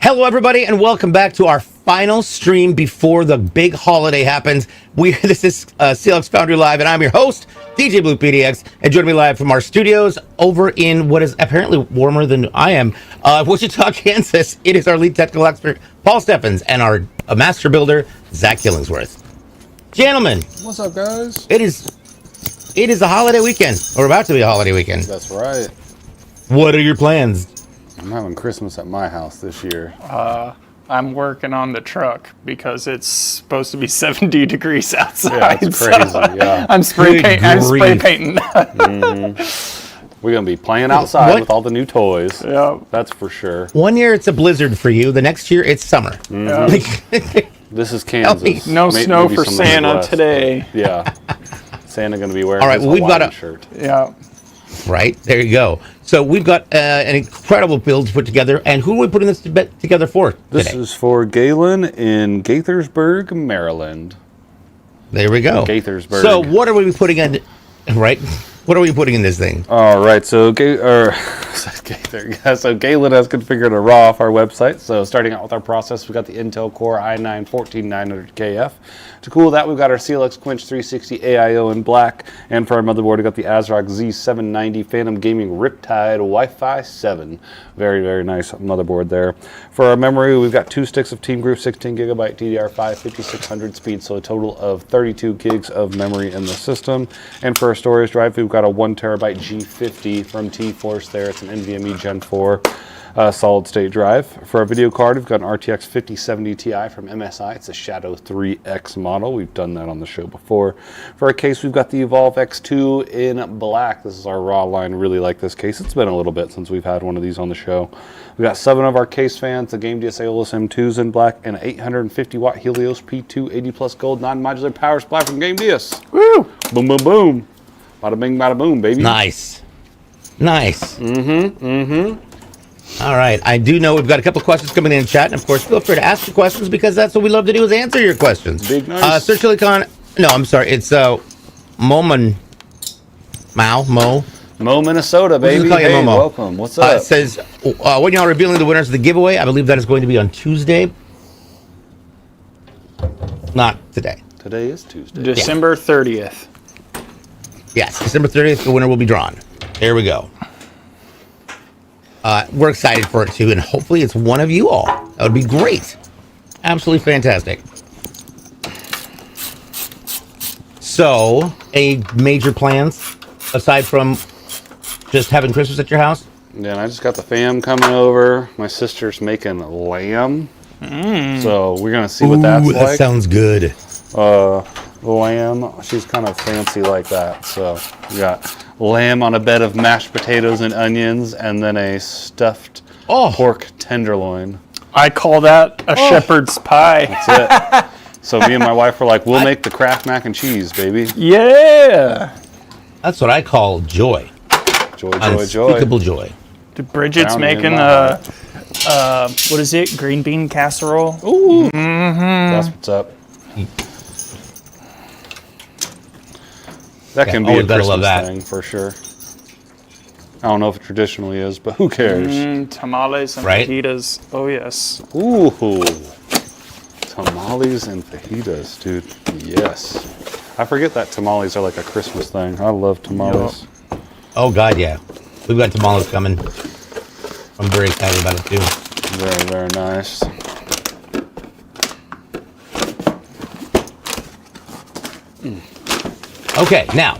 Hello, everybody, and welcome back to our final stream before the big holiday happens. This is CLX Foundry Live, and I'm your host, DJ Blue PDX, and joining me live from our studios over in what is apparently warmer than I am, Wichita, Kansas. It is our lead technical expert, Paul Steffens, and our master builder, Zach Killingsworth. Gentlemen, what's up, guys? It is a holiday weekend, or about to be a holiday weekend. That's right. What are your plans? I'm having Christmas at my house this year. I'm working on the truck because it's supposed to be 70 degrees outside. Yeah, it's crazy. Yeah, I'm spray painting. We're gonna be playing outside with all the new toys. Yeah, that's for sure. One year it's a blizzard for you. The next year it's summer. This is Kansas. No snow for Santa today. Yeah, Santa gonna be wearing all right, his we've got a shirt. Yeah. Right, there you go. So we've got an incredible build to put together. And who are we putting this together for today? This is for Galen in Gaithersburg, Maryland. There we go. Gaithersburg. So what are we putting in, right? What are we putting in this thing? All right, so Galen has configured a RAW off our website. So starting out with our process, we've got the Intel Core i9-14900KF. To cool that, we've got our CLX Quench 360 AIO in black. And for our motherboard, we've got the ASRock Z790 Phantom Gaming Riptide Wi-Fi 7. Very, very nice motherboard there. For our memory, we've got 2 sticks of Team Group 16GB DDR5 5600 speed, so a total of 32 gigs of memory in the system. And for our storage drive, we've got a 1TB G50 from T-Force there. It's an NVMe Gen 4 solid state drive. For our video card, we've got an RTX 5070 Ti from MSI. It's a Shadow 3X model. We've done that on the show before. For our case, we've got the Evolve X2 in black. This is our raw line. Really like this case. It's been a little bit since we've had one of these on the show. We've got 7 of our case fans, the Game DS Aeolus M2s in black, and an 850 watt Helios P2 80 plus gold non-modular power supply from Game DS. Woo! Boom, boom, boom. Bada bing, bada boom, baby. Nice. All right, I do know we've got a couple of questions coming in chat, and of course, feel free to ask your questions because that's what we love to do is answer your questions. Big nice. Sir Chilicon, no, I'm sorry, it's Mo, Minnesota, baby. Hey, Momo. Welcome. What's up? It says, when y'all revealing the winners of the giveaway, I believe that is going to be on Tuesday. Not today. Today is Tuesday. December 30th. Yes, December 30th, the winner will be drawn. There we go. We're excited for it too, and hopefully it's one of you all. That would be great. Absolutely fantastic. So, any major plans aside from just having Christmas at your house? Yeah, and I just got the fam coming over. My sister's making lamb. So we're going to see what that's like. That sounds good. Lamb, she's kind of fancy like that. So we got lamb on a bed of mashed potatoes and onions, and then a stuffed pork tenderloin. I call that a shepherd's pie. That's it. So me and my wife were like, we'll make the Kraft mac and cheese, baby. Yeah. That's what I call joy. Joy. Unspeakable joy. Bridget's making what is it? Green bean casserole. Ooh. That's what's up. That can be a Christmas thing for sure. I don't know if it traditionally is, but who cares? Tamales and fajitas. Oh, yes. Ooh. Tamales and fajitas, dude. Yes. I forget that tamales are like a Christmas thing. I love tamales. Yep. Oh, God, yeah. We've got tamales coming. I'm very excited about it, too. Very, very nice. Okay, now,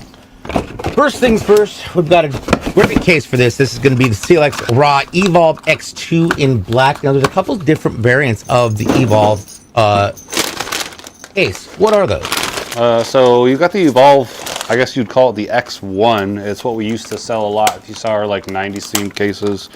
first things first, we've got a great case for this. This is going to be the CLX Raw Evolve X2 in black. Now, there's a couple different variants of the Evolve case. What are those? So you've got the Evolve, I guess you'd call it the X1. It's what we used to sell a lot. If you saw our like 90s themed cases,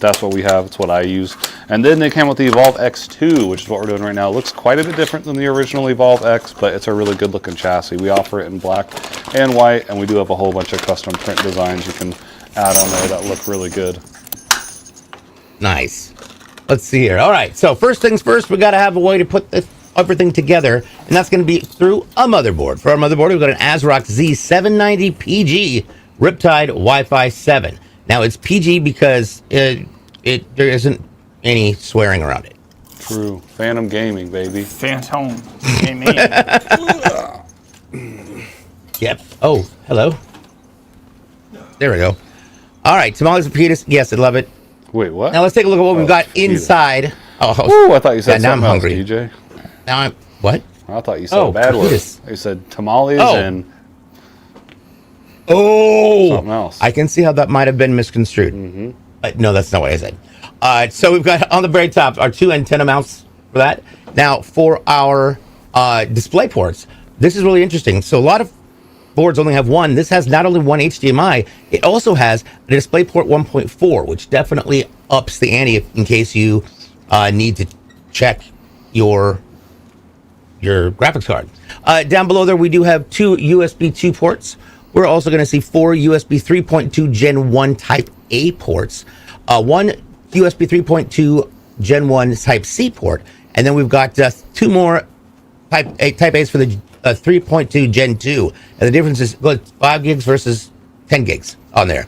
that's what we have. It's what I use. And then they came with the Evolve X2, which is what we're doing right now. It looks quite a bit different than the original Evolve X, but it's a really good looking chassis. We offer it in black and white, and we do have a whole bunch of custom print designs you can add on there that look really good. Nice. Let's see here. All right, so first things first, we got to have a way to put everything together, and that's going to be through a motherboard. For our motherboard, we've got an ASRock Z790 PG Riptide Wi-Fi 7. Now, it's PG because there isn't any swearing around it. True. Phantom Gaming, baby. Phantom Gaming. Yep. Oh, hello. There we go. All right, tamales and fajitas. Yes, I love it. Wait, what? Now let's take a look at what we've got inside. Oh, I thought you said now I'm something else, hungry. DJ. Now I'm what? I thought you said a bad fajitas. word. You said tamales Oh. and Oh, something else. I can see how that might have been misconstrued. No, that's not what I said. So we've got on the very top our 2 antenna mounts for that. Now for our display ports, this is really interesting. So a lot of boards only have one. This has not only one HDMI, it also has a DisplayPort 1.4, which definitely ups the ante in case you need to check your graphics card. Down below there, we do have 2 USB 2 ports. We're also going to see 4 USB 3.2 Gen 1 Type A ports, 1 USB 3.2 Gen 1 Type C port, and then we've got 2 more Type A's for the 3.2 Gen 2. And the difference is 5 gigs versus 10 gigs on there.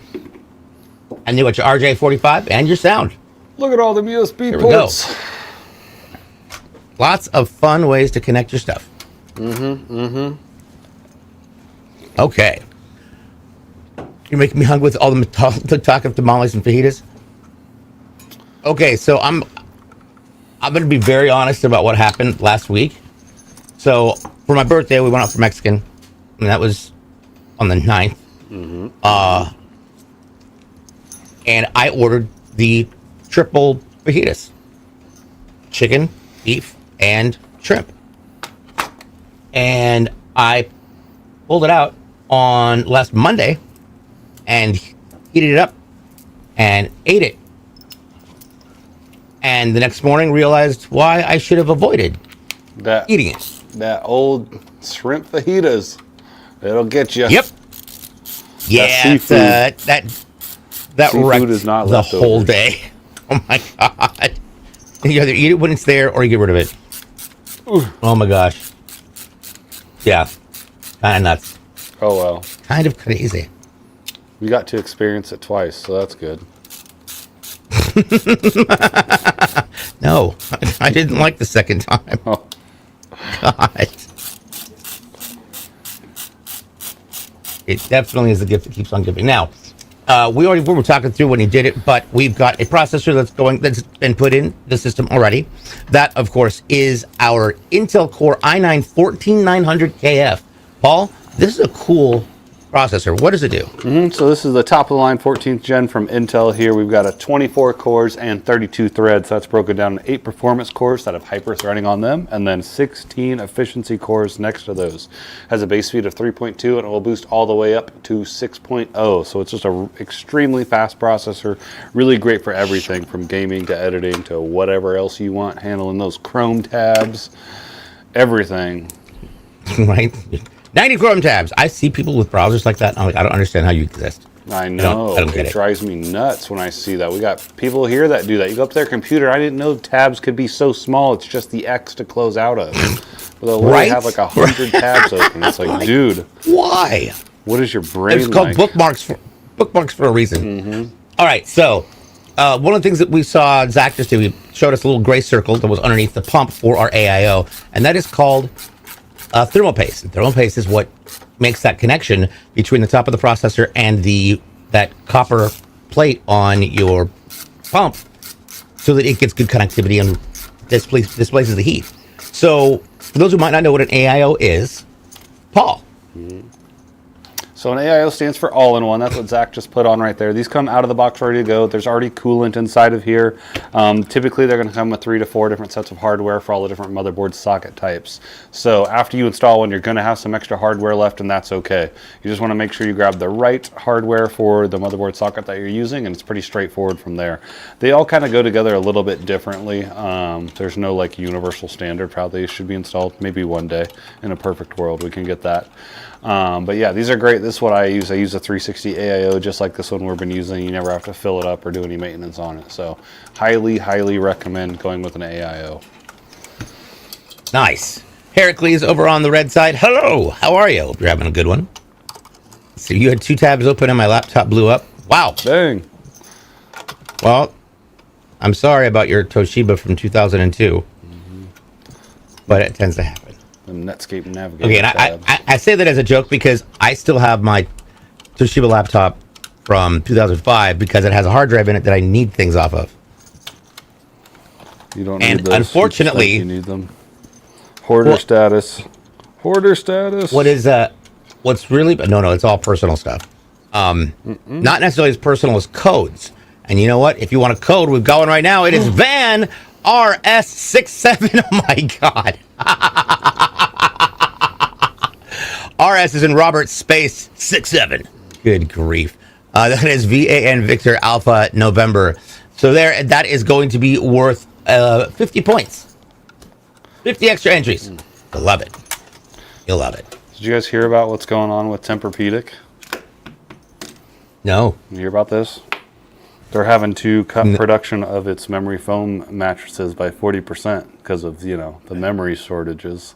And you got your RJ45 and your sound. Look at all the USB Here ports. we go. Lots of fun ways to connect your stuff. Okay. You're making me hungry with all the talk of tamales and fajitas. Okay, so I'm going to be very honest about what happened last week. So for my birthday, we went out for Mexican, and that was on the 9th. And I ordered the triple fajitas: chicken, beef, and shrimp. And I pulled it out on last Monday and heated it up and ate it. And the next morning realized why I should have avoided eating it. That old shrimp fajitas. It'll get you. Yep. Yeah, that wrecked is not the leftovers. whole day. Oh my god! You either eat it when it's there or you get rid of it. Oh my gosh. Yeah, kind of nuts. Oh well. Kind of crazy. We got to experience it twice, so that's good. No, I didn't like the second time. Oh. God. It definitely is the gift that keeps on giving. Now, we were talking through when he did it, but we've got a processor that's been put in the system already. That, of course, is our Intel Core i9-14900KF. Paul, this is a cool processor. What does it do? So this is the top of the line 14th gen from Intel here. We've got a 24 cores and 32 threads. That's broken down into 8 performance cores that have hyper-threading on them, and then 16 efficiency cores next to those. Has a base speed of 3.2, and it will boost all the way up to 6.0. So it's just an extremely fast processor. Really great for everything from gaming to editing to whatever else you want, handling those Chrome tabs, everything. Right? 90 Chrome tabs. I see people with browsers like that. I'm like, I don't understand how you exist. I know. I don't get it it. drives me nuts when I see that. We got people here that do that. You go up to their computer. I didn't know tabs could be so small. It's just the X to close out of. But they'll literally have like 100 tabs open. It's like, dude, why? what is your brain It's called like? bookmarks for a reason. All right, so one of the things that we saw Zach just do, he showed us a little gray circle that was underneath the pump for our AIO, and that is called thermal paste. And thermal paste is what makes that connection between the top of the processor and that copper plate on your pump, so that it gets good connectivity and displaces the heat. So for those who might not know what an AIO is, Paul. So an AIO stands for all-in-one. That's what Zach just put on right there. These come out of the box ready to go. There's already coolant inside of here. Typically, they're going to come with 3 to 4 different sets of hardware for all the different motherboard socket types. So after you install one, you're going to have some extra hardware left, and that's okay. You just want to make sure you grab the right hardware for the motherboard socket that you're using, and it's pretty straightforward from there. They all kind of go together a little bit differently. There's no like universal standard for how they should be installed. Maybe one day in a perfect world we can get that. But yeah, these are great. This is what I use. I use a 360 AIO just like this one we've been using. You never have to fill it up or do any maintenance on it. So highly recommend going with an AIO. Nice. Heracles over on the red side. Hello, how are you? Hope you're having a good one. So you had 2 tabs open and my laptop blew up. Wow. Dang. Well, I'm sorry about your Toshiba from 2002, but it tends to happen. The Netscape Navigator. Okay, and I say that as a joke because I still have my Toshiba laptop from 2005 because it has a hard drive in it that I need things off of. You don't and need those. Unfortunately, you need them. Hoarder status. Hoarder status. What's really no, it's all personal stuff. Not necessarily as personal as codes. And you know what? If you want a code, we've got one right now. It is Van RS67. Oh my God. RS is in Robert space 67. Good grief. That is VAN Victor Alpha November. So that is going to be worth 50 points. 50 extra entries. You'll love it. You'll love it. Did you guys hear about what's going on with Tempur-Pedic? No. You hear about this? They're having to cut production of its memory foam mattresses by 40% because of, the memory shortages.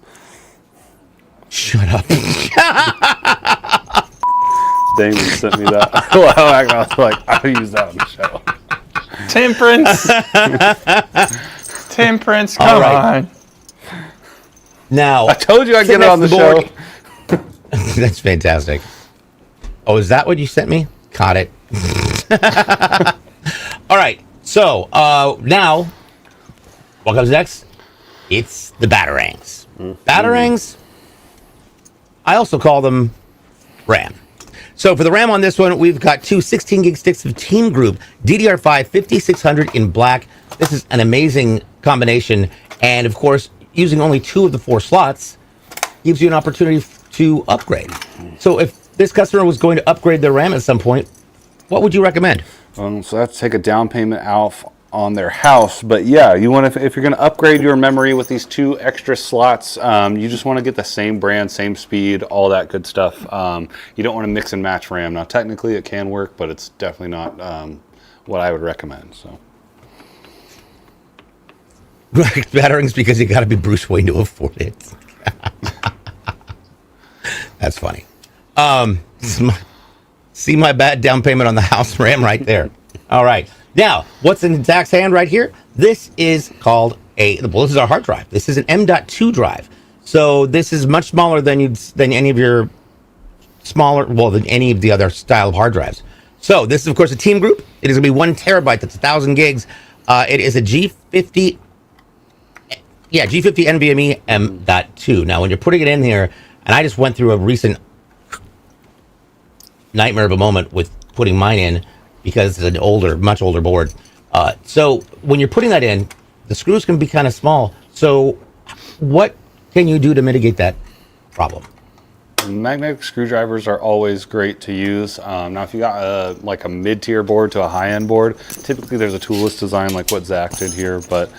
Shut up. Damon sent me that a while back, and I was like, I'll use that on the show. Temperance. Temperance, come on. Now, I told you I'd get it on the show. That's fantastic. Oh, is that what you sent me? Caught it. All right. So now, what comes next? It's the batarangs. Batarangs, I also call them RAM. So for the RAM on this one, we've got two 16 gig sticks of Team Group DDR5 5600 in black. This is an amazing combination. And of course, using only 2 of the 4 slots gives you an opportunity to upgrade. So if this customer was going to upgrade their RAM at some point, what would you recommend? So that's take a down payment out on their house. But yeah, you want to, if you're going to upgrade your memory with these 2 extra slots, you just want to get the same brand, same speed, all that good stuff. You don't want to mix and match RAM. Now, technically it can work, but it's definitely not what I would recommend. So. Batarangs because you got to be Bruce Wayne to afford it. That's funny. See my bad down payment on the house RAM right there. All right. Now, what's in Zach's hand right here? This is called this is our hard drive. This is an M.2 drive. So this is much smaller than any of your than any of the other style of hard drives. So this is, of course, a Team Group. It is going to be 1 terabyte. That's 1,000 gigs. It is a G50 NVMe M.2. Now, when you're putting it in here, and I just went through a recent nightmare of a moment with putting mine in because it's an much older board. So when you're putting that in, the screws can be kind of small. So what can you do to mitigate that problem? Magnetic screwdrivers are always great to use. Now, if you got like a mid-tier board to a high-end board, typically there's a toolless design like what Zach did here. But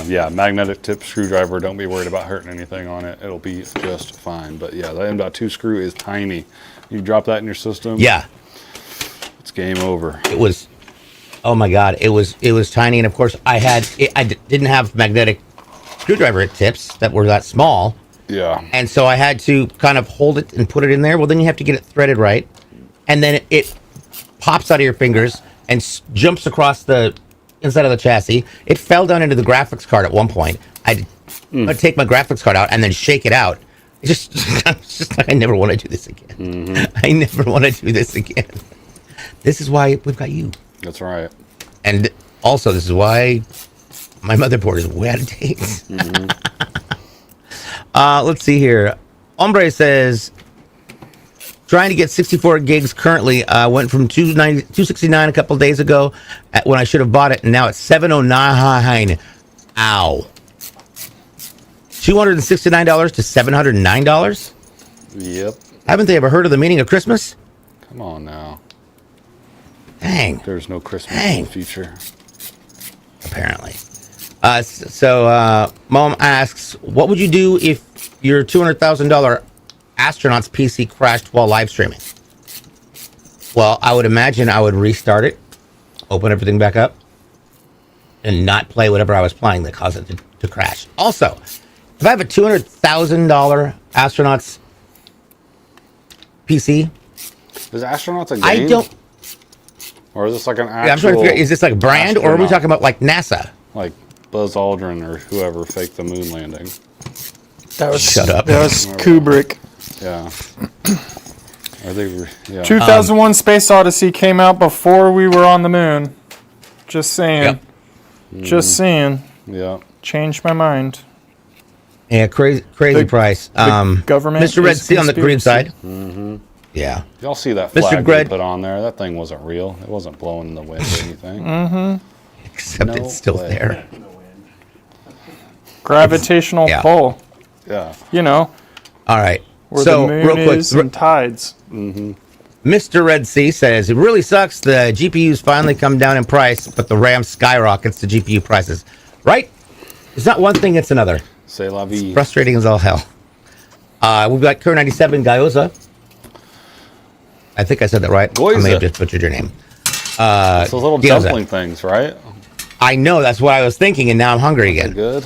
yeah, magnetic tip screwdriver, don't be worried about hurting anything on it. It'll be just fine. But yeah, the M.2 screw is tiny. You drop that in your system. Yeah. It's game over. It was, oh my God, it was tiny. And of course I didn't have magnetic screwdriver tips that were that small. Yeah. And so I had to kind of hold it and put it in there. Well, then you have to get it threaded right. And then it pops out of your fingers and jumps across the inside of the chassis. It fell down into the graphics card at one point. I'd take my graphics card out and then shake it out. It's just like, I never want to do this again. Mm-hmm. I never want to do this again. This is why we've got you. That's right. And also, this is why my motherboard is way out of date. Mm-hmm. Let's see here. Ombre says, trying to get 64 gigs currently. Went from 269 a couple of days ago when I should have bought it, and now it's 709. Ow. $269 to $709? Yep. Haven't they ever heard of the meaning of Christmas? Come on now. Dang. There's no Christmas in the future. Apparently. Mom asks, what would you do if your $200,000 astronaut's PC crashed while live streaming? Well, I would imagine I would restart it, open everything back up, and not play whatever I was playing that caused it to crash. Also, if I have a $200,000 astronaut's PC, is astronauts a game? I don't. Or is this like an Yeah, I'm actual... trying to figure, is this like a brand, or are we talking about like NASA? Like Buzz Aldrin or whoever faked the moon landing. That was Shut up. That was Kubrick. Yeah. Are they? Yeah. 2001: Space Odyssey came out before we were on the moon. Just saying. Yep. Just saying. Yeah. Changed my mind. Yeah, crazy price. Government. Mr. Red is Sea on the green conspiracy. side. Yeah. Y'all see that Mr. flag Gred- they put on there? That thing wasn't real. It wasn't blowing in the wind or anything. Except No it's still way. there. Gravitational Yeah. pull. Yeah. You know, All right. where So, the moon real quick, is and tides. Mr. Red Sea says, it really sucks the GPUs finally come down in price, but the RAM skyrockets the GPU prices. Right? It's not one thing, it's another. C'est la vie. Frustrating as all hell. We've got Cur 97 Gyoza. I think I said that right. I may have just butchered your name. It's those little Gyoza. dumpling things, right? I know, that's what I was thinking, and now I'm hungry again. Good.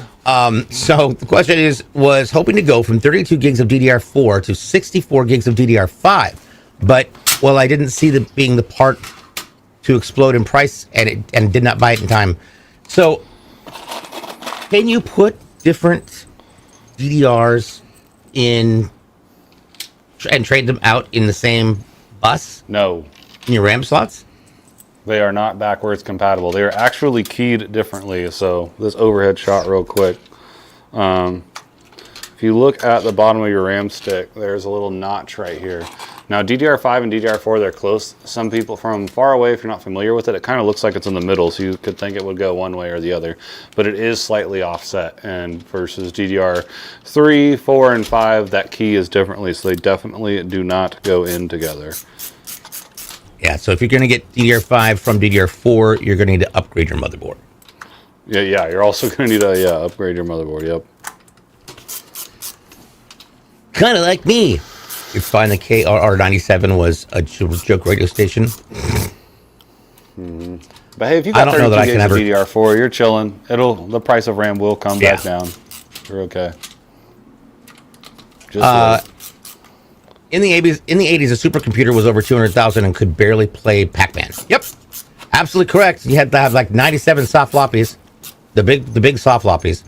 So the question was hoping to go from 32 gigs of DDR4 to 64 gigs of DDR5, but I didn't see being the part to explode in price, and did not buy it in time. So can you put different DDRs in and trade them out in the same bus No. in your RAM slots? They are not backwards compatible. They are actually keyed differently. So this overhead shot real quick. If you look at the bottom of your RAM stick, there's a little notch right here. Now DDR5 and DDR4, they're close. Some people from far away, if you're not familiar with it, it kind of looks like it's in the middle. So you could think it would go one way or the other, but it is slightly offset. And versus DDR3, 4, and 5, that key is differently. So they definitely do not go in together. Yeah, so if you're going to get DDR5 from DDR4, you're going to need to upgrade your motherboard. Yeah, you're also going to need to upgrade your motherboard. Yep. Kind of like me. You find the KRR97 was a joke radio station. But hey, if you I got don't know 32 that I gigs can of ever- DDR4, you're chilling. The price of RAM will come back down. You're okay. Just wait. In the 80s, a supercomputer was over 200,000 and could barely play Pac-Man. Yep, absolutely correct. You had to have like 97 soft floppies, the big soft floppies.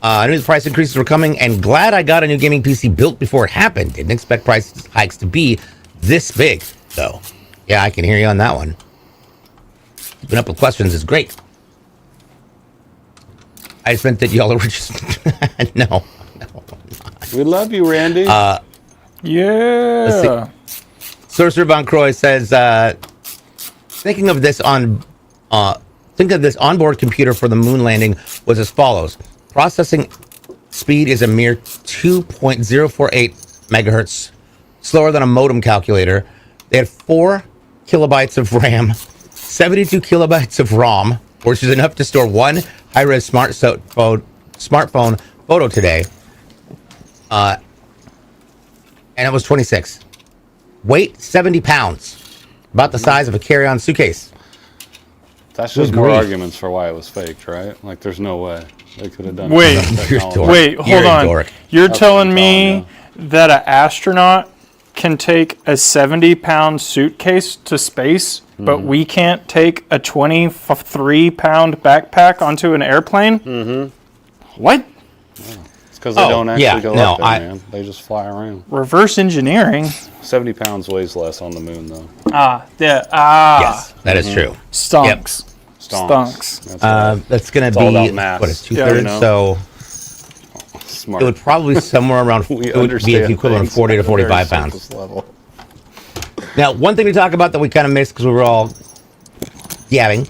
I knew the price increases were coming, and glad I got a new gaming PC built before it happened. Didn't expect price hikes to be this big, though. Yeah, I can hear you on that one. Keeping up with questions is great. I just meant that y'all were just no. We love you, Randy. Yeah. Sorcerer Von Croy says, thinking of this onboard computer for the moon landing was as follows. Processing speed is a mere 2.048 megahertz, slower than a modem calculator. They had 4 kilobytes of RAM, 72 kilobytes of ROM, which is enough to store one high-res smartphone photo today. And it was 26. Weight, 70 pounds. About the size of a carry-on suitcase. That's just Good more grief. arguments for why it was faked, right? Like, there's no way they could have done it. Wait. with that You're technology. dork. Wait, You're hold a on. dork. You're That's telling what I'm me telling that an astronaut can take a 70-pound suitcase to space, but we can't take a 23-pound backpack onto an airplane? Mm-hmm. What? It's because they don't actually go up there, I- man. They just fly around. Reverse engineering. 70 pounds weighs less on the moon, though. Yes, that is true. Stunks. Stonks. Stunks. That's That's going to all be, about math. what is Yeah, 2/3? you know. So smart. it would probably somewhere around, We it would be understand the equivalent of things 40 to at a very 45 pounds. surface level. Now, one thing to talk about that we kind of missed because we were all yapping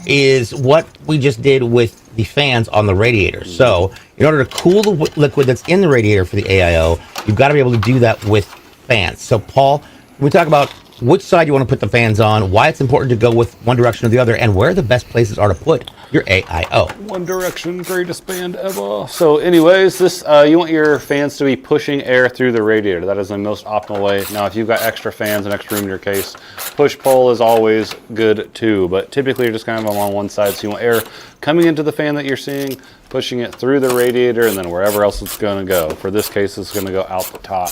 is what we just did with the fans on the radiator. So in order to cool the liquid that's in the radiator for the AIO, you've got to be able to do that with fans. So Paul, can we talk about which side you want to put the fans on, why it's important to go with one direction or the other, and where the best places are to put your AIO? One Direction, greatest band ever. So anyways, this you want your fans to be pushing air through the radiator. That is the most optimal way. Now, if you've got extra fans and extra room in your case, push-pull is always good too, but typically you're just kind of on one side, so you want air coming into the fan that you're seeing, pushing it through the radiator, and then wherever else it's going to go. For this case, it's going to go out the top.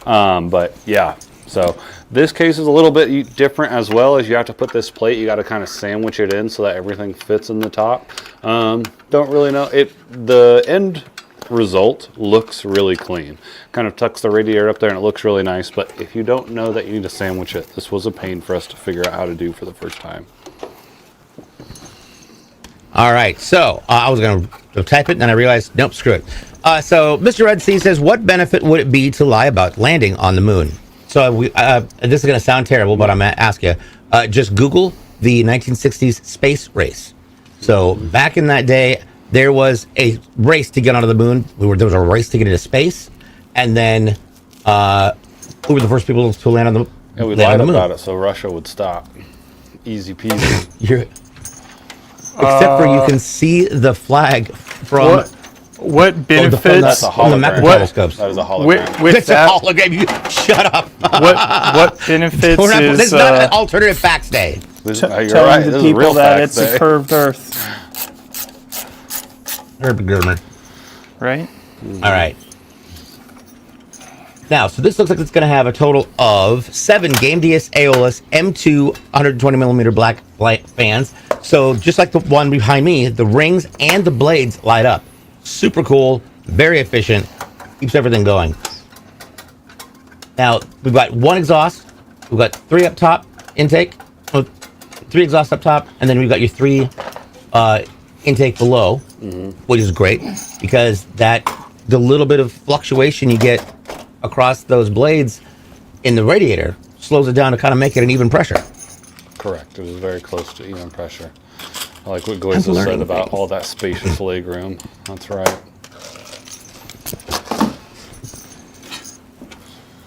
But yeah, So this case is a little bit different as well, as you have to put this plate, you got to kind of sandwich it in so that everything fits in the top. Don't really know. The end result looks really clean. Kind of tucks the radiator up there and it looks really nice, but if you don't know that you need to sandwich it, this was a pain for us to figure out how to do for the first time. All right, so I was going to type it, and then I realized, nope, screw it. So Mr. Red Sea says, what benefit would it be to lie about landing on the moon? So this is going to sound terrible, but I'm going to ask you. Just Google the 1960s space race. So back in that day, there was a race to get onto the moon. There was a race to get into space, and then who were the first people to land on the moon? Yeah, we lied about it so Russia would stop. Easy peasy. Except for you can see the flag from... What benefits? That's a hologram. That is a hologram. It's a hologram. You shut up. What benefits this is not an alternative facts day. You're telling right. the This people is real that facts it's day. a curved Earth, right? All right. Now, so this looks like it's going to have a total of 7 Game DS Aeolus M2 120mm black fans. So just like the one behind me, the rings and the blades light up. Super cool, very efficient, keeps everything going. Now, we've got 1 exhaust, we've got 3 up top intake, 3 exhaust up top, and then we've got your 3 intake below, which is great because the little bit of fluctuation you get across those blades in the radiator slows it down to kind of make it an even pressure. Correct. It was very close to even pressure. I like what Goiza said about all that spacious leg room. That's right.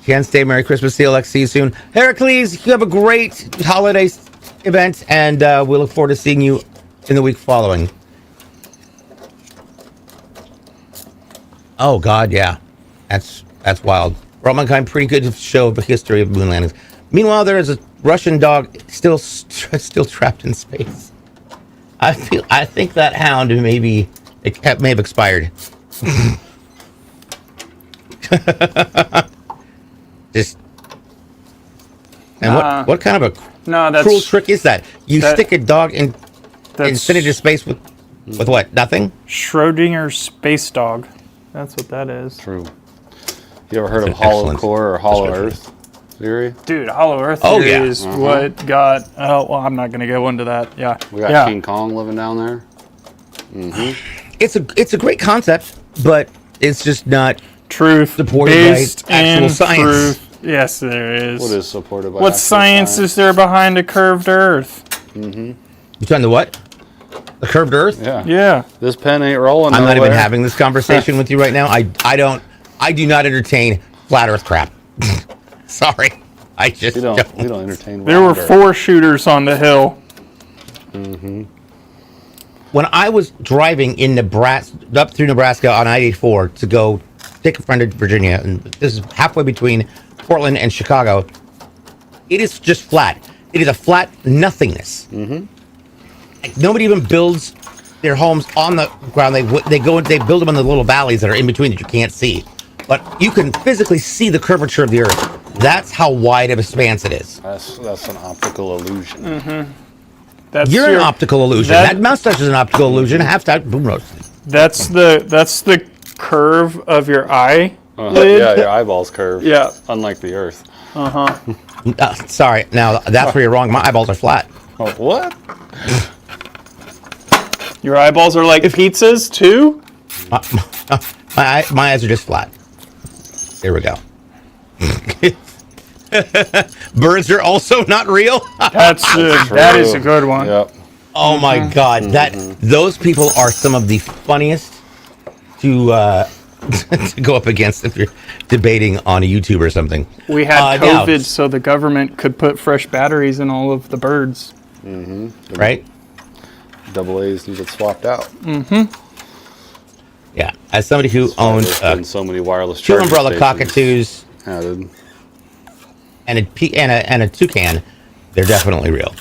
Ken, stay Merry Christmas, CLX. See you soon. Heracles, you have a great holiday event, and we look forward to seeing you in the week following. Oh, God, yeah. That's wild. World Mankind, pretty good show of the history of moon landings. Meanwhile, there is a Russian dog still trapped in space. I think that hound may have expired. Just and what kind of a cruel trick is that? You stick a dog and send it to space with what? Nothing? Schrodinger's space dog. That's what that is. True. You ever heard of Hollow Core or Hollow Earth theory? Dude, Hollow Earth theory is what got... Oh, well, I'm not going to go into that. Yeah. We got King Kong living down there. It's a great concept, but it's just not supported based by actual science. Truth. Yes, there is. What is supported by what science is there behind a curved Earth? You talking the what? The curved Earth? Yeah. This pen ain't rolling. I'm not even having this conversation with you right now. I do not entertain flat Earth crap. Sorry, I just don't. We don't entertain. There were 4 shooters on the hill. When I was driving in Nebraska, up through Nebraska on I-84 to go take a friend to Virginia, and this is halfway between Portland and Chicago, it is just flat. It is a flat nothingness. Like, nobody even builds their homes on the ground. They build them in the little valleys that are in between that you can't see. But you can physically see the curvature of the Earth. That's how wide of a expanse it is. That's an optical illusion. You're an optical illusion. That mustache is an optical illusion. Half-time boom roast. That's the curve of your eye. Yeah, your eyeball's curved. Yeah. Unlike the Earth. Sorry. Now, that's where you're wrong. My eyeballs are flat. Oh, what? Your eyeballs are like pizzas, too? My eyes are just flat. There we go. Birds are also not real. That is a good one. Yep. Oh my God! Those people are some of the funniest to to go up against if you're debating on a YouTube or something. We had COVID, so the government could put fresh batteries in all of the birds. Right? Double A's needed swapped out. Yeah, as somebody who owned so many wireless 2 umbrella cockatoos added. and a toucan, they're definitely real.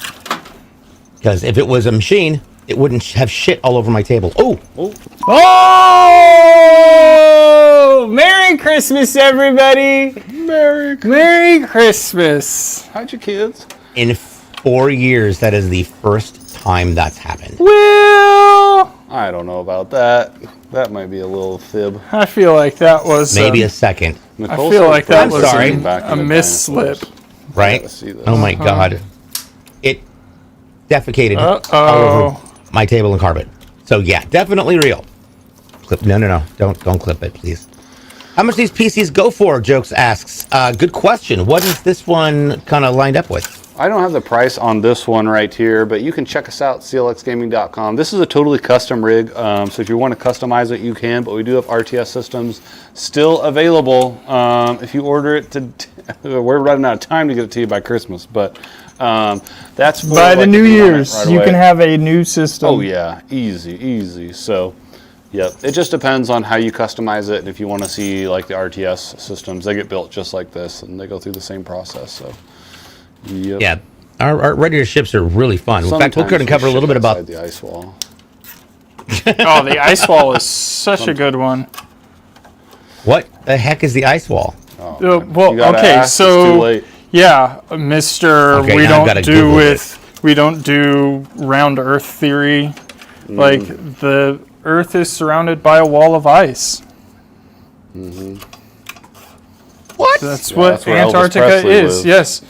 Because if it was a machine, it wouldn't have shit all over my table. Oh, Oh! Merry Christmas, everybody! Merry Christmas! How'd your kids? in 4 years, that is the first time that's happened. Well, I don't know about that. That might be a little fib. I feel like that was Maybe a second, I feel like that was sorry. a mislip. right? Gotta see this. Oh my God. It defecated all Uh-oh. over my table and carpet. So yeah, definitely real. Clip. No. Don't clip it, please. How much these PCs go for? Jokes asks. Good question. What is this one kind of lined up with? I don't have the price on this one right here, but you can check us out, clxgaming.com. This is a totally custom rig, so if you want to customize it, you can, but we do have RTS systems still available. If you order it we're running out of time to get it to you by Christmas, but that's for, By the like, New if you want it Year's, right you away. can have a new system. Oh yeah, easy. So, yep, it just depends on how you customize it. And if you want to see like the RTS systems, they get built just like this, and they go through the same process. So, yep. Yeah, our ready to ships are really fun. In fact, we're going to cover a little bit about the ice wall. Oh, the ice wall is such a good one. what the heck is the ice wall. Well, You gotta okay, ask, it's too so late. yeah, Mister, Okay, we now I've gotta Google we don't do round Earth theory. Like the Earth is surrounded by a wall of ice. What? That's Yeah, what that's where Elvis Antarctica Presley is. lived. Yes.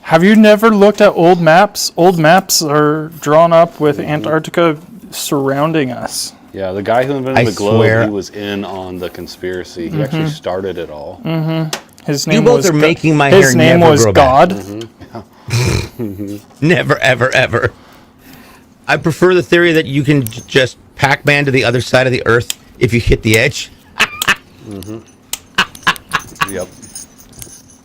Have you never looked at old maps? Old maps are drawn up with Antarctica surrounding us. Yeah, the guy who invented I the globe, swear- he was in on the conspiracy. He actually started it all. His You name both was are making my his hair name never was grow back. God. Never, ever. I prefer the theory that you can just Pac-Man to the other side of the Earth if you hit the edge. Yep.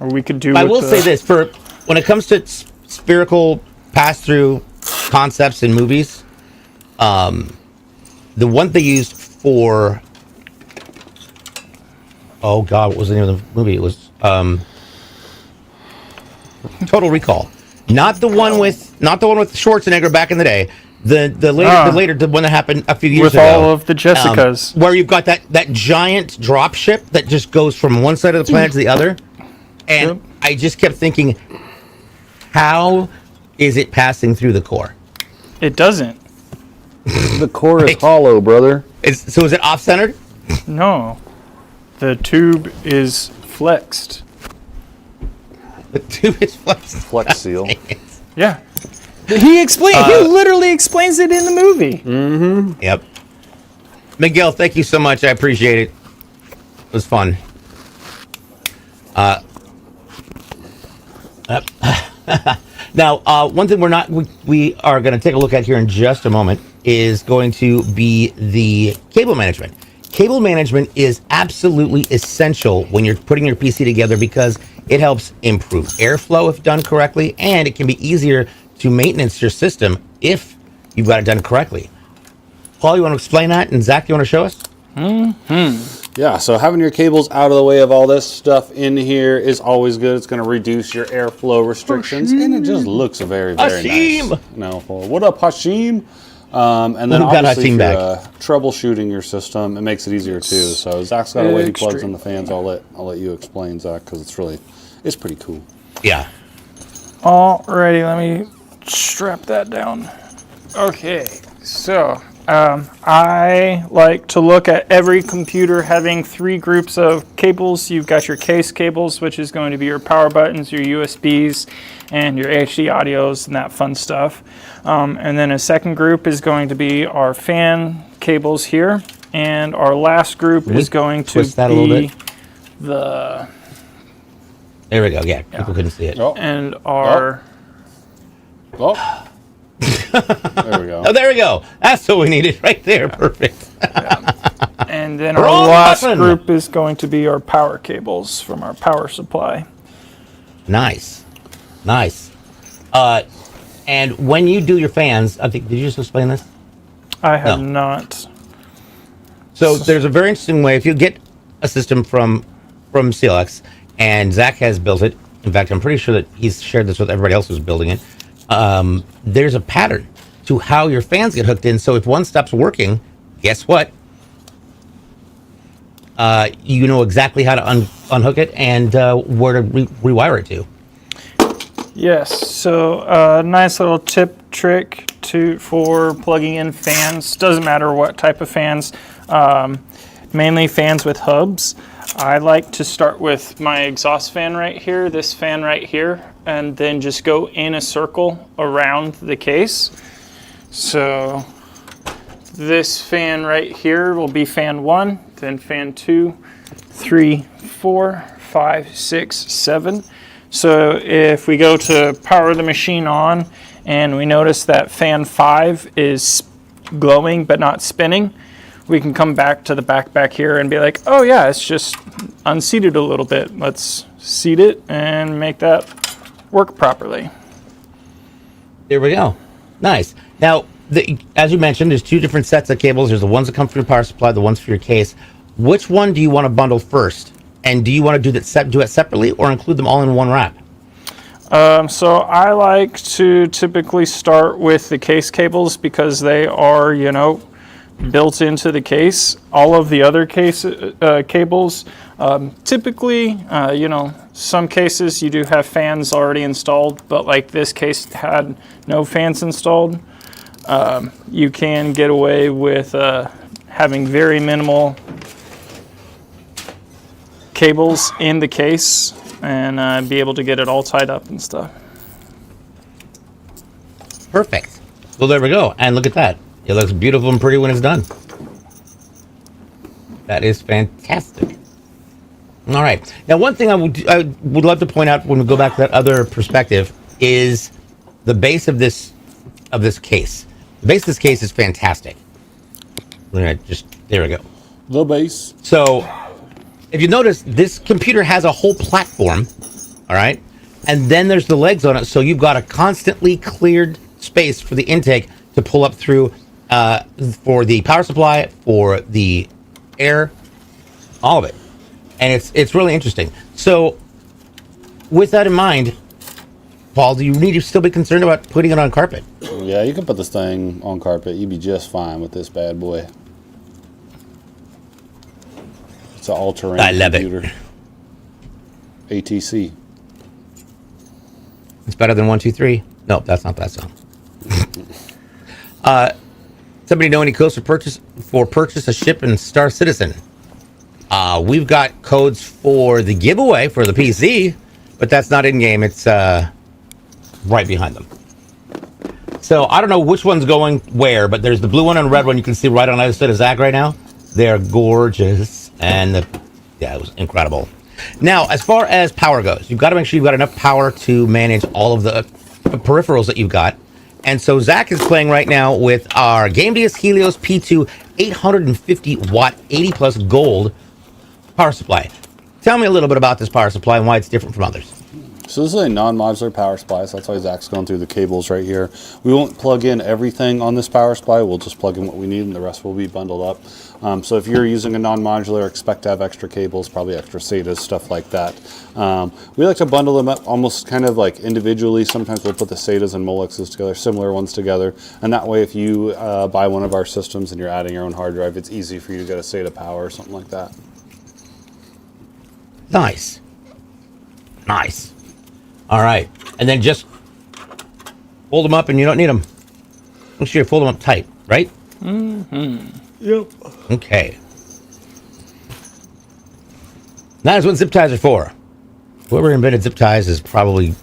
Or we could do. I with will the- say this: for when it comes to spherical pass-through concepts in movies, the one they used for oh God, what was the name of the movie? It was Total Recall. Not the one with Schwarzenegger back in the day. The one that happened a few years with ago. all of the Jessicas. Where you've got that giant drop ship that just goes from one side of the planet to the other. And Yep. I just kept thinking, how is it passing through the core? It doesn't. The core is Right. hollow, brother. So is it off-centered? No. The tube is flexed. The tube is flexed. Flex seal. Yeah. He literally explains it in the movie. Yep. Miguel, thank you so much. I appreciate it. It was fun. Now, one thing we are going to take a look at here in just a moment is going to be the cable management. Cable management is absolutely essential when you're putting your PC together because it helps improve airflow if done correctly, and it can be easier to maintenance your system if you've got it done correctly. Paul, you want to explain that? And Zach, you want to show us? Yeah, so having your cables out of the way of all this stuff in here is always good. It's going to reduce your airflow restrictions, and it just looks very, very Hashim! nice. Now, what up, Hashim? And then Who got obviously, Hashim if back? you're troubleshooting your system, it makes it easier too. So Zach's got a way he plugs in the fans. I'll let you explain, Zach, because it's pretty cool. Yeah. Alrighty, let me strap that down. Okay, so I like to look at every computer having 3 groups of cables. You've got your case cables, which is going to be your power buttons, your USBs, and your HD audios and that fun stuff. And then a second group is going to be our fan cables here. And our last group is going to twist that a little be bit? the... There we go. Yeah, people couldn't see it. Oh, And our... There we go. Oh, there we go. That's what we needed right there. Perfect. And then our Wrong last button. group is going to be our power cables from our power supply. Nice. And when you do your fans, I think, did you just explain this? I have No. not. So there's a very interesting way. If you get a system from CLX, and Zach has built it. In fact, I'm pretty sure that he's shared this with everybody else who's building it. There's a pattern to how your fans get hooked in. So if one stops working, guess what? You know exactly how to unhook it and where to rewire it to. Yes, so nice little trick for plugging in fans. Doesn't matter what type of fans, mainly fans with hubs. I like to start with my exhaust fan right here, this fan right here, and then just go in a circle around the case. So this fan right here will be fan 1, then fan 2, 3, 4, 5, 6, 7. So if we go to power the machine on and we notice that fan 5 is glowing but not spinning, we can come back to the back here and be like, oh yeah, it's just unseated a little bit. Let's seat it and make that work properly. There we go. Nice. Now, as you mentioned, there's 2 different sets of cables. There's the ones that come from your power supply, the ones for your case. Which one do you want to bundle first? And do you want to do it separately or include them all in one wrap? So I like to typically start with the case cables because they are, built into the case. All of the other cables, typically, some cases you do have fans already installed, but like this case had no fans installed. You can get away with having very minimal cables in the case and be able to get it all tied up and stuff. Perfect. Well, there we go. And look at that. It looks beautiful and pretty when it's done. That is fantastic. All right. Now, one thing I would love to point out when we go back to that other perspective is the base of this case. The base of this case is fantastic. We're gonna there we go. The base. So, if you notice, this computer has a whole platform, all right? And then there's the legs on it, so you've got a constantly cleared space for the intake to pull up through for the power supply, for the air, all of it. And it's really interesting. So, with that in mind, Paul, do you need to still be concerned about putting it on carpet? Yeah, you can put this thing on carpet. You'd be just fine with this bad boy. It's an all-terrain I love computer. It. ATC. It's better than 1, 2, 3. No, that's not that song. Somebody know any codes for purchase a ship in Star Citizen? We've got codes for the giveaway for the PC, but that's not in game. It's right behind them. So I don't know which one's going where, but there's the blue one and red one you can see right on either side of Zach right now. They're gorgeous, and yeah, it was incredible. Now, as far as power goes, you've got to make sure you've got enough power to manage all of the peripherals that you've got. And so Zach is playing right now with our GameDeus Helios P2 850 watt 80 plus gold power supply. Tell me a little bit about this power supply and why it's different from others. So this is a non-modular power supply, so that's why Zach's going through the cables right here. We won't plug in everything on this power supply. We'll just plug in what we need, and the rest will be bundled up. So if you're using a non-modular, expect to have extra cables, probably extra SATAs, stuff like that. We like to bundle them up almost kind of like individually. Sometimes we'll put the SATAs and Molexes together, similar ones together, and that way if you buy one of our systems and you're adding your own hard drive, it's easy for you to get a SATA power or something like that. Nice. Nice. All right. And then just fold them up and you don't need them. Make sure you fold them up tight, right? Mm-hmm. Yep. Okay. That is what zip ties are for. Whoever invented zip ties is probably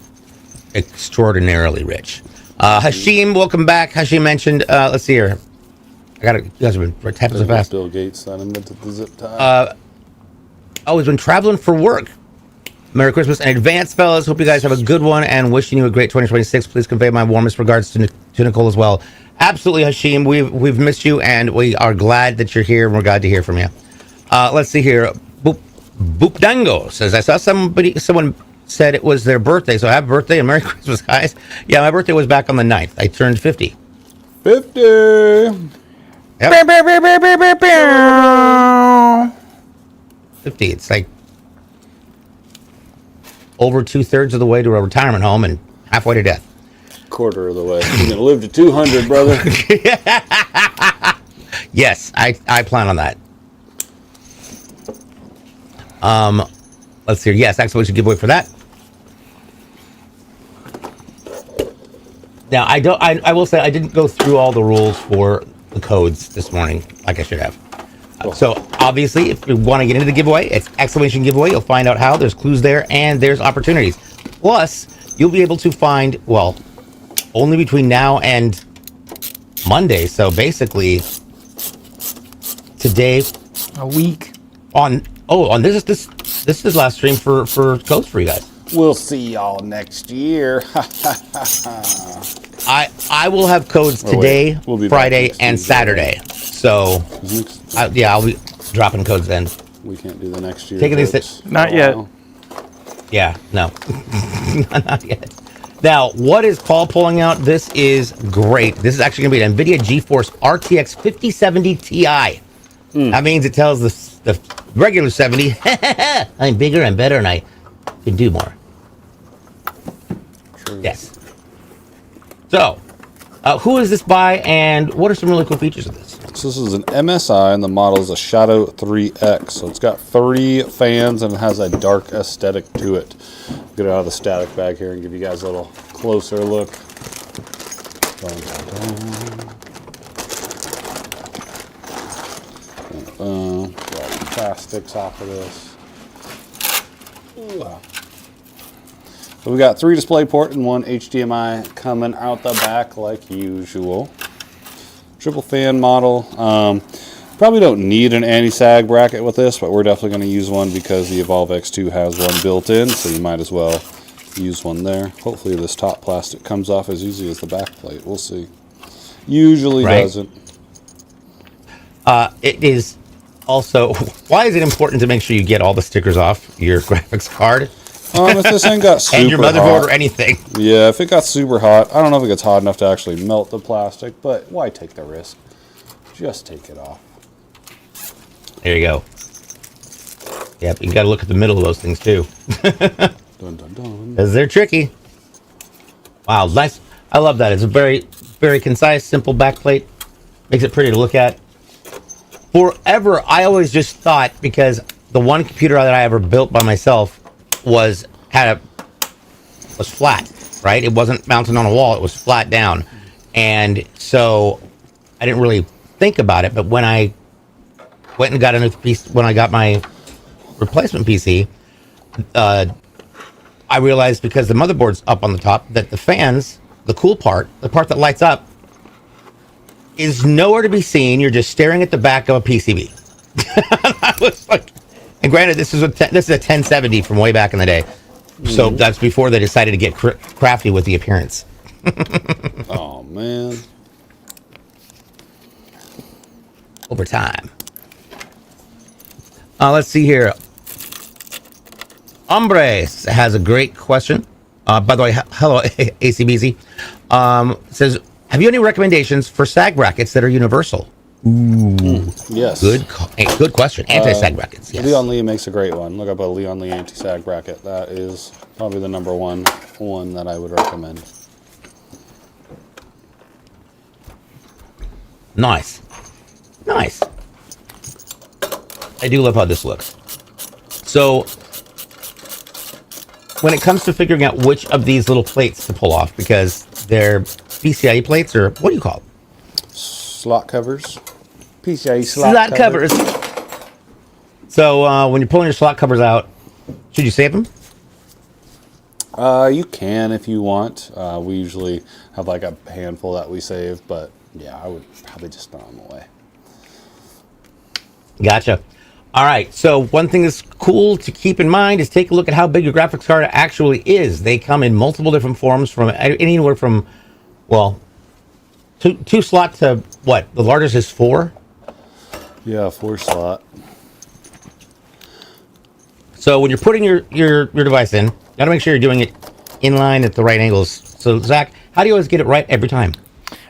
extraordinarily rich. Hashim, welcome back. Hashim mentioned, let's see here. You guys have been tapping so fast. Bill Gates that invented the zip tie. He's been traveling for work. Merry Christmas in advance, fellas. Hope you guys have a good one and wishing you a great 2026. Please convey my warmest regards to Nicole as well. Absolutely, Hashim. We've missed you and we are glad that you're here and we're glad to hear from you. Let's see here. Boop Dango says, I saw someone said it was their birthday, so happy birthday and Merry Christmas, guys. Yeah, my birthday was back on the 9th. I turned 50. 50! Yep. 50. It's like over 2/3 of the way to a retirement home and halfway to death. quarter of the way. You're gonna live to 200, brother. Yes, I plan on that. Let's see. Yes, actually, we should giveaway for that. Now, I will say I didn't go through all the rules for the codes this morning, like I should have. So obviously, if you want to get into the giveaway, it's exclamation giveaway. You'll find out how. There's clues there, and there's opportunities. Plus, you'll be able to find, well, only between now and Monday. So basically, today, A week. on this is last stream for codes for you guys. We'll see y'all next year. I will have codes today, we'll be Friday, back next and Tuesday, Saturday. So, I'll be dropping codes then. We can't do the next year. Taking these folks. Not yet. Yeah, no. Not yet. Now, what is Paul pulling out? This is great. This is actually going to be an NVIDIA GeForce RTX 5070 Ti. That means it tells the regular 70, I'm bigger, I'm better, and I can do more. True. Yes. So, who is this by, and what are some really cool features of this? So this is an MSI, and the model is a Shadow 3X. So it's got 3 fans, and it has a dark aesthetic to it. Get it out of the static bag here and give you guys a little closer look. Dun, dun, dun. Get all the plastics off of this. Ooh. So we got 3 DisplayPort and 1 HDMI coming out the back like usual. Triple fan model. Probably don't need an anti-sag bracket with this, but we're definitely going to use one because the Evolve X2 has one built in, so you might as well use one there. Hopefully this top plastic comes off as easy as the back plate. We'll see. Usually doesn't. It is also, why is it important to make sure you get all the stickers off your graphics card? If this ain't got super and your motherboard hot, or anything. Yeah, if it got super hot, I don't know if it gets hot enough to actually melt the plastic, but why take the risk? Just take it off. There you go. Yep, you got to look at the middle of those things too. Dun, dun, dun. Because they're tricky. Wow, nice. I love that. It's a very, very concise, simple backplate. Makes it pretty to look at. Forever, I always just thought, because the one computer that I ever built by myself was flat, right? It wasn't mounted on a wall. It was flat down. And so I didn't really think about it. But when I went and got a new piece, when I got my replacement PC, I realized, because the motherboard's up on the top, that the fans, the cool part, the part that lights up, is nowhere to be seen. You're just staring at the back of a PCB. I was like, and granted, this is a 1070 from way back in the day, so that's before they decided to get crafty with the appearance. Oh man! Over time. Let's see here. Hombres has a great question. By the way, hello, ACBZ. Says, have you any recommendations for sag brackets that are universal? Ooh, Yes. Good question. Anti-sag brackets. Yes. Leon Lee makes a great one. Look up a Leon Lee anti-sag bracket. That is probably the number one that I would recommend. Nice. Nice. I do love how this looks. So, when it comes to figuring out which of these little plates to pull off, because they're PCIe plates, or what do you call them? Slot covers. PCIe Slot covers. So, when you're pulling your slot covers out, should you save them? You can if you want. We usually have like a handful that we save, but yeah, I would probably just throw them away. Gotcha. All right. So one thing that's cool to keep in mind is take a look at how big your graphics card actually is. They come in multiple different forms, from anywhere from, well, two slot to what? The largest is 4. Yeah, 4 slot. So when you're putting your device in, you gotta make sure you're doing it in line at the right angles. So Zach, how do you always get it right every time?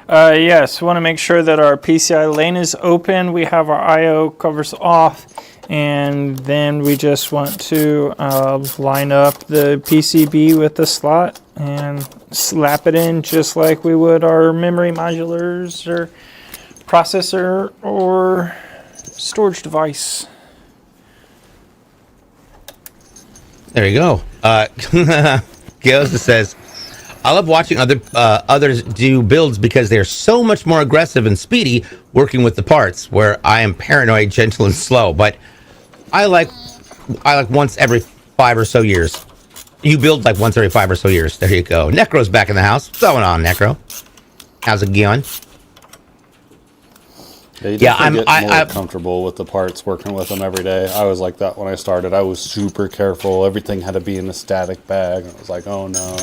Yes, we want to make sure that our PCI lane is open. We have our I/O covers off, And then we just want to line up the PCB with the slot and slap it in just like we would our memory modulars or processor or storage device. There you go. Gilza says, I love watching others do builds because they're so much more aggressive and speedy working with the parts, where I am paranoid, gentle, and slow. But I like once every 5 or so years. You build like once every 5 or so years. There you go. Necro's back in the house. What's going on, Necro? How's it going? Yeah, I'm more comfortable with the parts, working with them every day. I was like that when I started. I was super careful. Everything had to be in a static bag. I was like, oh no.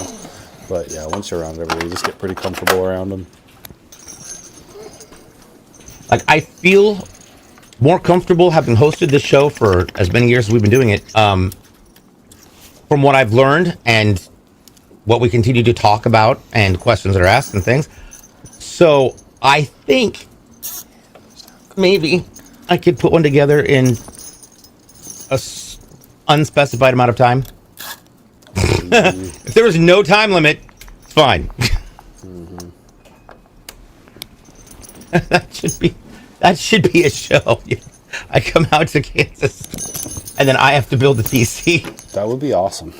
But yeah, once you're around every day, you just get pretty comfortable around them. Like, I feel more comfortable having hosted this show for as many years as we've been doing it. From what I've learned and what we continue to talk about and questions that are asked and things. So I think maybe I could put one together in a unspecified amount of time. If there was no time limit, it's fine. That should be a show. I come out to Kansas and then I have to build the PC. That would be awesome.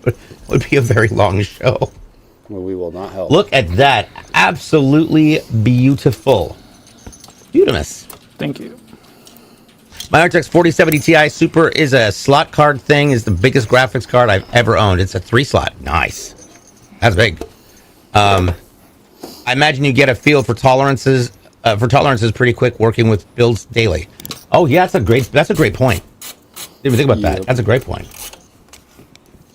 It would be a very long show. Well, we will not help. Look at that. Absolutely beautiful. Beautimous. Thank you. My RTX 4070 Ti Super is a slot card thing. Is the biggest graphics card I've ever owned. It's a 3-slot. Nice. That's big. I imagine you get a feel for tolerances pretty quick working with builds daily. Oh yeah, that's a great point. Didn't even think about that. That's a great point.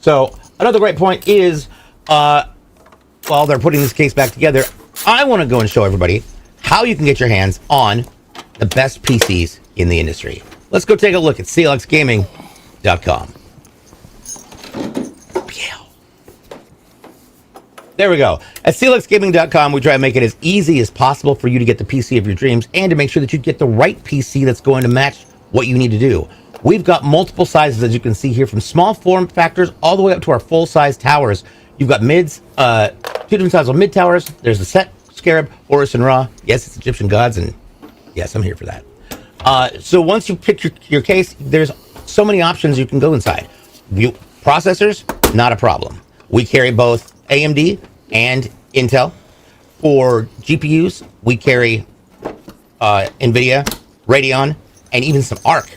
So another great point is while they're putting this case back together, I want to go and show everybody how you can get your hands on the best PCs in the industry. Let's go take a look at clxgaming.com. There we go. At clxgaming.com, we try to make it as easy as possible for you to get the PC of your dreams and to make sure that you get the right PC that's going to match what you need to do. We've got multiple sizes, as you can see here, from small form factors all the way up to our full-size towers. You've got mids, 2 different sizes of mid towers. There's the Set, Scarab, Horus, and Ra. Yes, it's Egyptian gods, and yes, I'm here for that. So once you pick your case, there's so many options you can go inside. Processors, not a problem. We carry both AMD and Intel. For GPUs, we carry NVIDIA, Radeon, and even some ARC,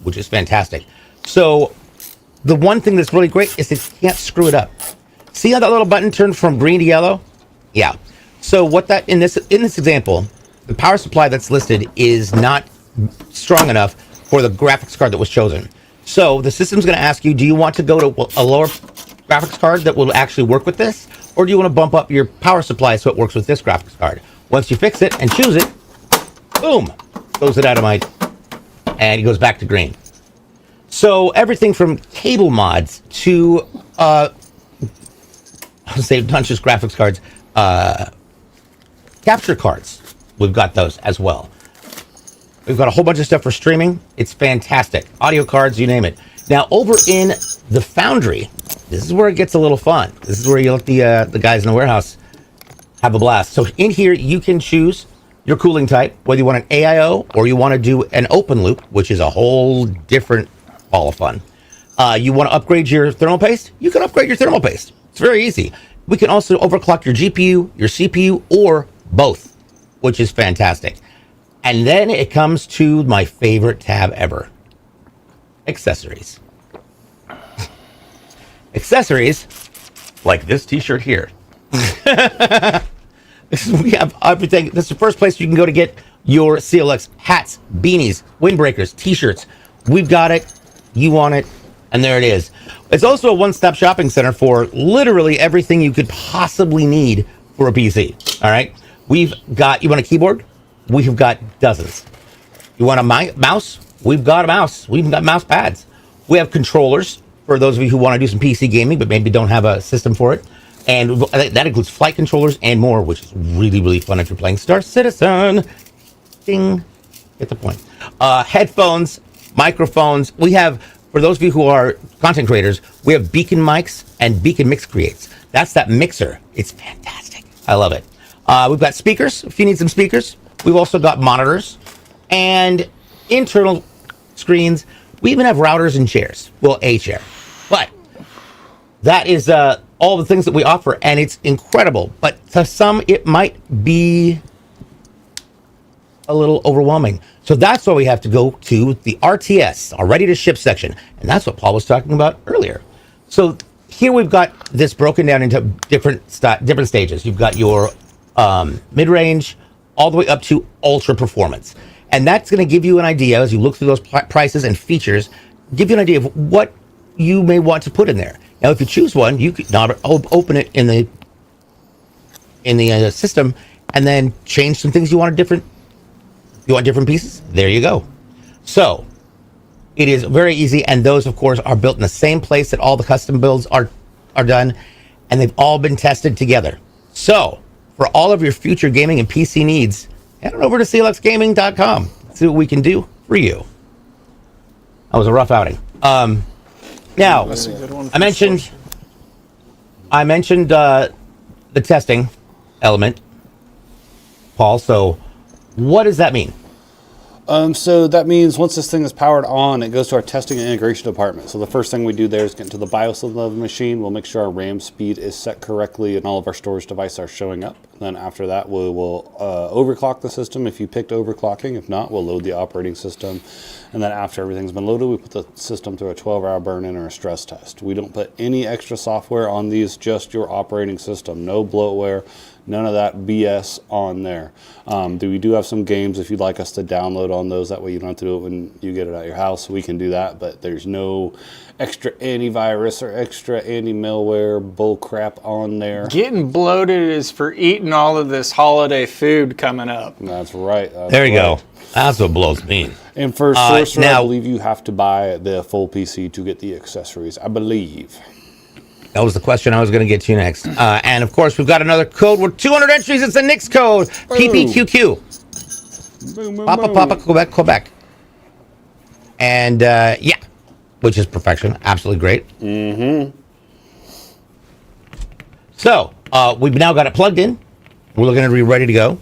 which is fantastic. So the one thing that's really great is that you can't screw it up. See how that little button turned from green to yellow? Yeah. So what that in this example, the power supply that's listed is not strong enough for the graphics card that was chosen. So the system's going to ask you, do you want to go to a lower graphics card that will actually work with this? Or do you want to bump up your power supply so it works with this graphics card? Once you fix it and choose it, boom, goes the dynamite, and it goes back to green. So everything from cable mods to, I'll say not just graphics cards, capture cards. We've got those as well. We've got a whole bunch of stuff for streaming. It's fantastic. Audio cards, you name it. Now, over in the Foundry, this is where it gets a little fun. This is where you let the guys in the warehouse have a blast. So in here, you can choose your cooling type, whether you want an AIO or you want to do an open loop, which is a whole different ball of fun. You want to upgrade your thermal paste? You can upgrade your thermal paste. It's very easy. We can also overclock your GPU, your CPU, or both, which is fantastic. And then it comes to my favorite tab ever. Accessories. Accessories, like this t-shirt here. We have everything. This is the first place you can go to get your CLX hats, beanies, windbreakers, t-shirts. We've got it. You want it. And there it is. It's also a one-stop shopping center for literally everything you could possibly need for a PC. All right. We've got, you want a keyboard? We have got dozens. You want a mouse? We've got a mouse. We've got mouse pads. We have controllers for those of you who want to do some PC gaming, but maybe don't have a system for it. And that includes flight controllers and more, which is really, really fun if you're playing Star Citizen. Ding. Get the point. Headphones, microphones. We have, for those of you who are content creators, we have Beacon mics and Beacon Mix Creates. That's that mixer. It's fantastic. I love it. We've got speakers, if you need some speakers. We've also got monitors and internal screens. We even have routers and chairs. Well, a chair. But that is all the things that we offer, and it's incredible. But to some, it might be a little overwhelming. So that's why we have to go to the RTS, our ready to ship section. And that's what Paul was talking about earlier. So here we've got this broken down into different stages. You've got your mid-range all the way up to ultra performance. And that's going to give you an idea as you look through those prices and features, give you an idea of what you may want to put in there. Now, if you choose one, you could not open it in the system and then change some things you want different. You want different pieces? There you go. So it is very easy, and those, of course, are built in the same place that all the custom builds are done, and they've all been tested together. So for all of your future gaming and PC needs, head on over to clxgaming.com. See what we can do for you. That was a rough outing. Now, I mentioned the testing element, Paul. So what does that mean? So that means once this thing is powered on, it goes to our testing and integration department. So the first thing we do there is get into the BIOS of the machine. We'll make sure our RAM speed is set correctly and all of our storage devices are showing up. Then after that, we will overclock the system if you picked overclocking. If not, we'll load the operating system. And then after everything's been loaded, we put the system through a 12-hour burn-in or a stress test. We don't put any extra software on these, just your operating system. No bloatware. None of that BS on there. We do have some games if you'd like us to download on those. That way you don't have to do it when you get it at your house. We can do that, but there's no extra antivirus or extra anti-malware bull crap on there. Getting bloated is for eating all of this holiday food coming up. That's right. There you go. That's what blows me. And for Sorcerer, now, I believe you have to buy the full PC to get the accessories, I believe. That was the question I was going to get to next. And of course, we've got another code with 200 entries. It's the Nix code, PPQQ. Boom, boom, Papa, Quebec. And yeah, which is perfection. Absolutely great. Mm-hmm. So we've now got it plugged in. We're looking to be ready to go.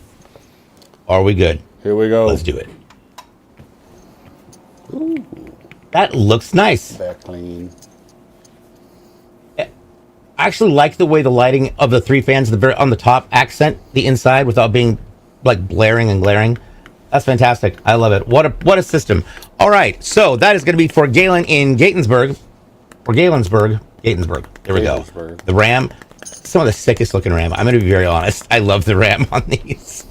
Are we good? Here we go. Let's do it. Ooh. That looks nice. Back clean. I actually like the way the lighting of the three fans on the top accent the inside without being like blaring and glaring. That's fantastic. I love it. What a system. All right, so that is going to be for Galen in Gatensburg. Or Galensburg. There we go. The RAM. Some of the sickest looking RAM. I'm going to be very honest. I love the RAM on these.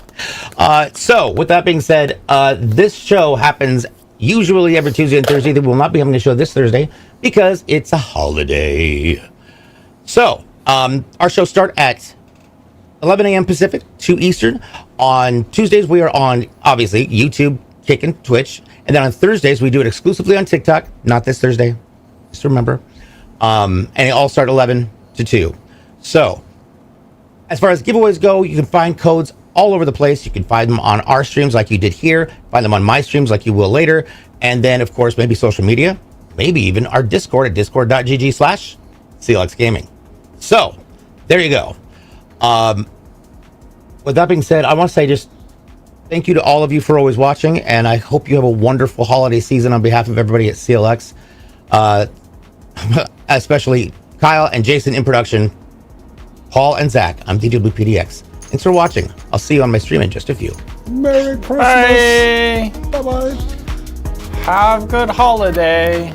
So with that being said, this show happens usually every Tuesday and Thursday. They will not be having a show this Thursday because it's a holiday. So, our shows start at 11 a.m. Pacific, 2 Eastern. On Tuesdays, we are on, obviously, YouTube, Kick, and Twitch. And then on Thursdays, we do it exclusively on TikTok. Not this Thursday. Just remember. And it all start 11 to 2. So, as far as giveaways go, you can find codes all over the place. You can find them on our streams like you did here. Find them on my streams like you will later. And then, of course, maybe social media. Maybe even our Discord at discord.gg/CLXgaming. So, there you go. With that being said, I want to say just thank you to all of you for always watching, and I hope you have a wonderful holiday season on behalf of everybody at CLX, especially Kyle and Jason in production, Paul and Zach. I'm DJ Blue PDX. Thanks for watching. I'll see you on my stream in just a few. Merry Christmas. Bye. Bye-bye. Have a good holiday.